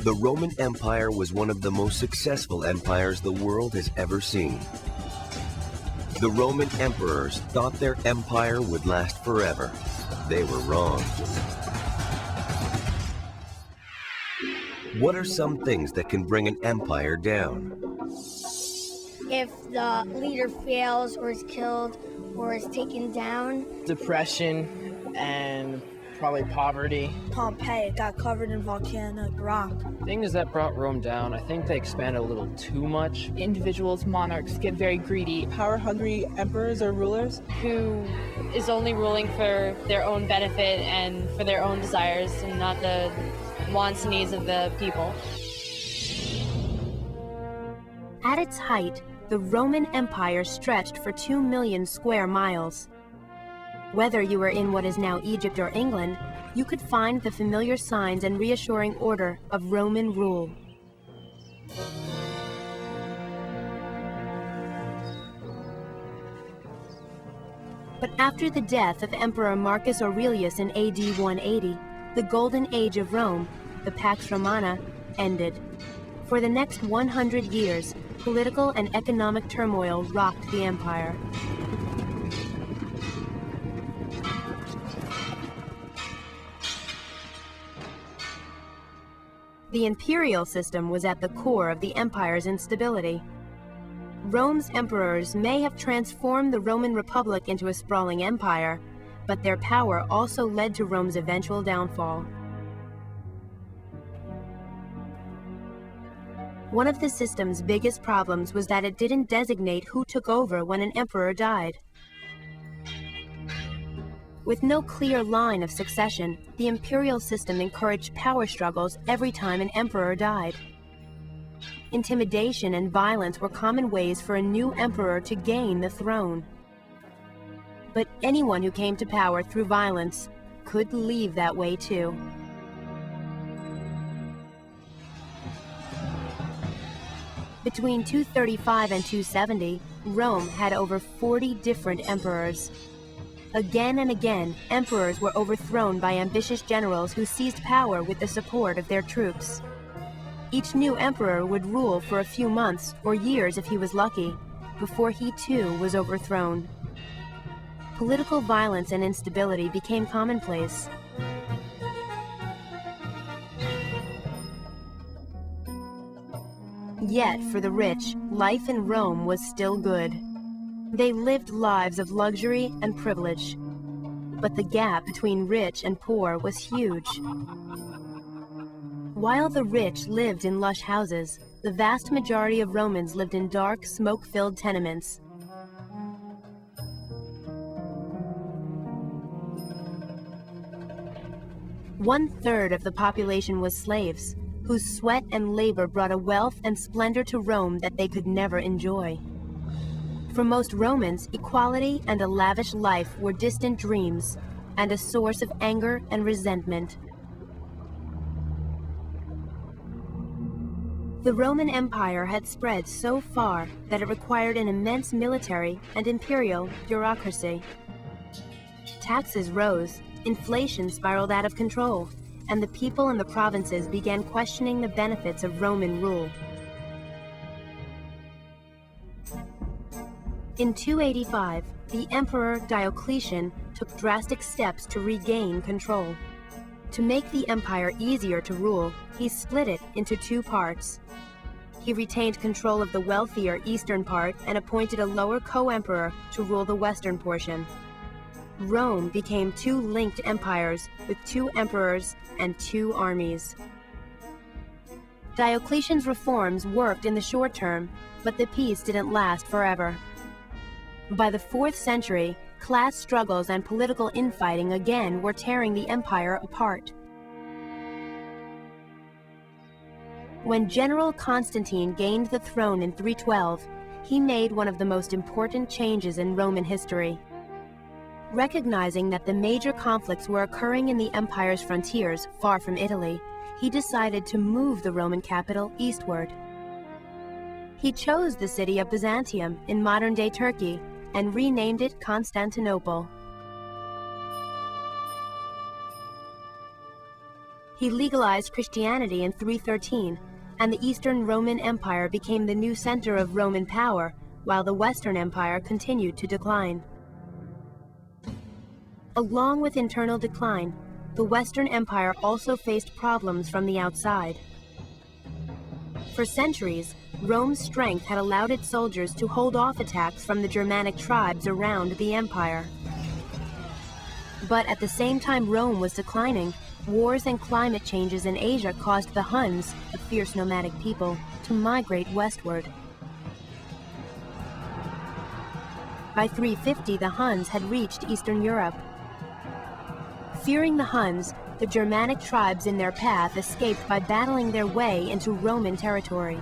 The Roman Empire was one of the most successful empires the world has ever seen. The Roman emperors thought their empire would last forever. They were wrong. What are some things that can bring an empire down? If the leader fails or is killed or is taken down. Depression and probably poverty. Pompeii got covered in volcanic rock. Things that brought Rome down, I think they expanded a little too much. Individuals, monarchs get very greedy. Power-hungry emperors or rulers who is only ruling for their own benefit and for their own desires and not the wants and needs of the people. At its height, the Roman Empire stretched for 2 million square miles. Whether you were in what is now Egypt or England, you could find the familiar signs and reassuring order of Roman rule. But after the death of Emperor Marcus Aurelius in AD 180, the Golden Age of Rome, the Pax Romana, ended. For the next 100 years, political and economic turmoil rocked the empire. The imperial system was at the core of the empire's instability. Rome's emperors may have transformed the Roman Republic into a sprawling empire, but their power also led to Rome's eventual downfall. One of the system's biggest problems was that it didn't designate who took over when an emperor died. With no clear line of succession, the imperial system encouraged power struggles every time an emperor died. Intimidation and violence were common ways for a new emperor to gain the throne. But anyone who came to power through violence could leave that way too. Between 235 and 270, Rome had over 40 different emperors. Again and again, emperors were overthrown by ambitious generals who seized power with the support of their troops. Each new emperor would rule for a few months or years if he was lucky, before he too was overthrown. Political violence and instability became commonplace. Yet, for the rich, life in Rome was still good. They lived lives of luxury and privilege. But the gap between rich and poor was huge. While the rich lived in lush houses, the vast majority of Romans lived in dark, smoke-filled tenements. One-third of the population was slaves, whose sweat and labor brought a wealth and splendor to Rome that they could never enjoy. For most Romans, equality and a lavish life were distant dreams, and a source of anger and resentment. The Roman Empire had spread so far that it required an immense military and imperial bureaucracy. Taxes rose, inflation spiraled out of control, and the people in the provinces began questioning the benefits of Roman rule. In 285, the Emperor Diocletian took drastic steps to regain control. To make the empire easier to rule, he split it into two parts. He retained control of the wealthier eastern part and appointed a lower co-emperor to rule the western portion. Rome became two linked empires with two emperors and two armies. Diocletian's reforms worked in the short term, but the peace didn't last forever. By the 4th century, class struggles and political infighting again were tearing the empire apart. When General Constantine gained the throne in 312, he made one of the most important changes in Roman history. Recognizing that the major conflicts were occurring in the empire's frontiers, far from Italy, he decided to move the Roman capital eastward. He chose the city of Byzantium in modern-day Turkey and renamed it Constantinople. He legalized Christianity in 313, and the Eastern Roman Empire became the new center of Roman power, while the Western Empire continued to decline. Along with internal decline, the Western Empire also faced problems from the outside. For centuries, Rome's strength had allowed its soldiers to hold off attacks from the Germanic tribes around the empire. But at the same time Rome was declining, wars and climate changes in Asia caused the Huns, a fierce nomadic people, to migrate westward. By 350, the Huns had reached Eastern Europe. Fearing the Huns, the Germanic tribes in their path escaped by battling their way into Roman territory.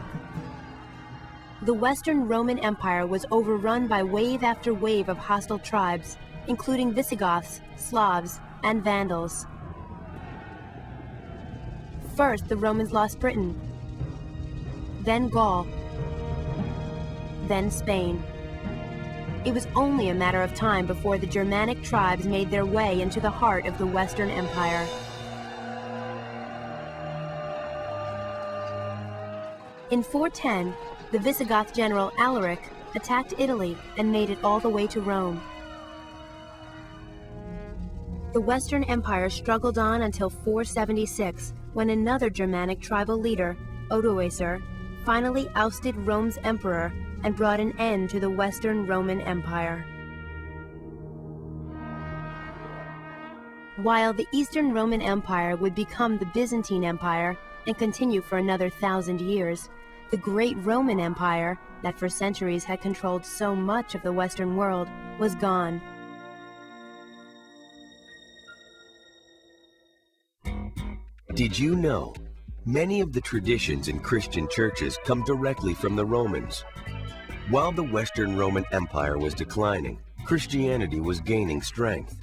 The Western Roman Empire was overrun by wave after wave of hostile tribes, including Visigoths, Slavs, and Vandals. First, the Romans lost Britain, then Gaul, then Spain. It was only a matter of time before the Germanic tribes made their way into the heart of the Western Empire. In 410, the Visigoth general Alaric attacked Italy and made it all the way to Rome. The Western Empire struggled on until 476, when another Germanic tribal leader, Odoacer, finally ousted Rome's emperor and brought an end to the Western Roman Empire. While the Eastern Roman Empire would become the Byzantine Empire and continue for another 1,000 years, the Great Roman Empire, that for centuries had controlled so much of the Western world, was gone. Did you know? Many of the traditions in Christian churches come directly from the Romans. While the Western Roman Empire was declining, Christianity was gaining strength.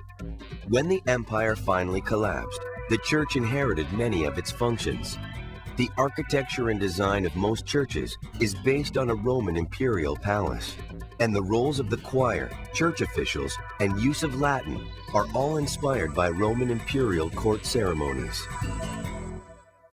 When the empire finally collapsed, the church inherited many of its functions. The architecture and design of most churches is based on a Roman imperial palace, and the roles of the choir, church officials, and use of Latin are all inspired by Roman imperial court ceremonies.